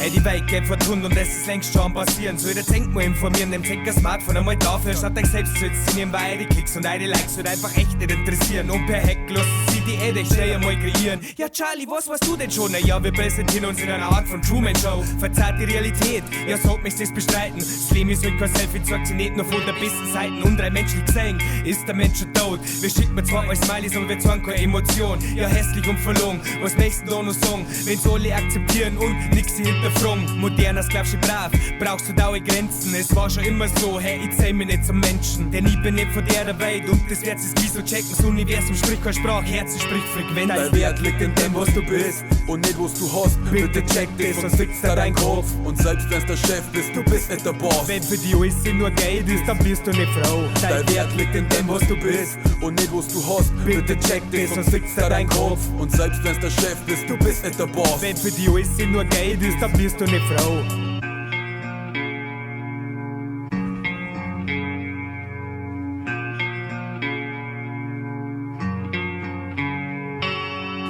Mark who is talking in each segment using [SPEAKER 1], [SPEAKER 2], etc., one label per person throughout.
[SPEAKER 1] Hey, die Welt geht verdrund und es ist längst schon passieren. Soll der Denk mal informieren, dem Checker Smartphone einmal dafür. Statt euch selbst zu inszenieren, weil die Klicks und die Likes wird einfach echt nicht interessieren. Und per Hack lassen sie die echt schnell einmal kreieren. Ja, Charlie, was weißt du denn schon? Naja, wir präsentieren uns in einer Art von Truman-Show. Verzerrt die Realität, ja, sollt mich das bestreiten. Das Leben ist halt kein Selfie, zeigt sie nicht nur von der besten Seiten. Und rein menschlich gesehen ist der Mensch schon tot. Wir schicken mir zwar mal Smileys, aber wir zeigen keine Emotion. Ja, hässlich und verlogen, was möchtest du da noch sagen? Wenn's alle akzeptieren und nix sie hinterfragen. Moderner Sklavsche brav, brauchst du daue Grenzen. Es war schon immer so, hey, ich zähl mich nicht zum Menschen. Denn ich bin nicht von der Welt und das wird's es wie so checken. Das Universum spricht keine Sprache, Herzen spricht Frequenz.
[SPEAKER 2] Dein Wert liegt in dem, was du bist und nicht, was du hast. Bitte check das, sonst fickt's da dein Kopf. Und selbst wenn's der Chef bist, du bist nicht der Boss.
[SPEAKER 1] Wenn für die alles nur Geld ist, dann bist du nicht Frau.
[SPEAKER 2] Dein Wert liegt in dem, was du bist und nicht, was du hast. Bitte check das, sonst fickt's da dein Kopf. Und selbst wenn's der Chef bist, du bist nicht der Boss.
[SPEAKER 1] Wenn für die alles nur Geld ist, dann bist du nicht Frau.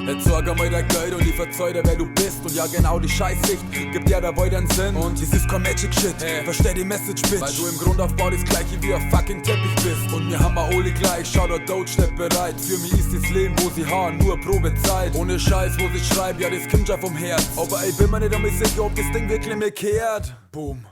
[SPEAKER 2] Jetzt sag einmal der Geld und ich verzeih dir, wer du bist. Und ja genau, die Scheißsicht gibt ja dabei den Sinn. Und dies ist kein Magic Shit, versteh die Message, Bitch. Weil du im Grundaufbau das gleiche wie ein fucking Teppich bist. Und wir haben alle gleich, schau der Doge steht bereit. Für mich ist das Leben, wo sie haaren, nur Probezeit. Ohne Scheiß, wo ich schreib, ja das kommt ja vom Herz. Aber ich bin mir nicht einmal sicher, ob das Ding wirklich mir kehrt. Boom.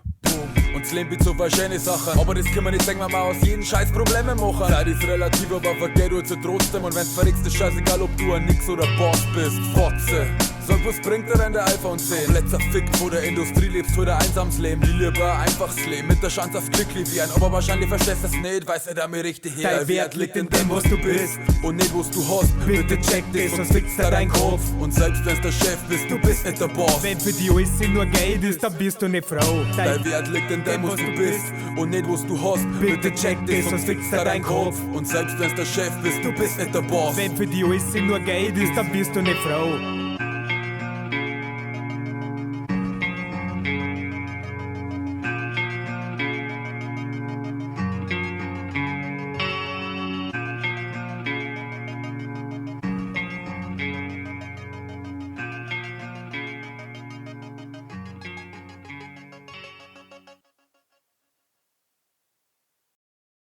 [SPEAKER 2] Und das Leben wird so verschiedene Sachen. Aber das können wir nicht sagen, wenn wir aus jedem Scheiß Probleme machen. Zeit ist relativ, aber vergeh du jetzt trotzdem. Und wenn's verrickst, ist scheißegal, ob du ein Nix oder Boss bist. Fotze. Sag, was bringt dir denn der iPhone 10? Letzter Fick vor der Industrie, lebst heute einsames Leben. Die lieber einfaches Leben, mit der Chance aufs glücklich werden. Aber wahrscheinlich verstehst du's nicht, weiß nicht, mir richtig her.
[SPEAKER 1] Dein Wert liegt in dem, was du bist
[SPEAKER 2] und nicht, was du hast. Bitte check das, sonst fickt's da dein Kopf. Und selbst wenn's der Chef bist, du bist nicht der Boss.
[SPEAKER 1] Wenn für die alles nur Geld ist, dann bist du nicht Frau.
[SPEAKER 2] Dein Wert liegt in dem, was du bist und nicht, was du hast. Bitte check das, sonst fickt's da dein Kopf. Und selbst wenn's der Chef bist, du bist nicht der Boss.
[SPEAKER 1] Wenn für die alles nur Geld ist, dann bist du nicht Frau.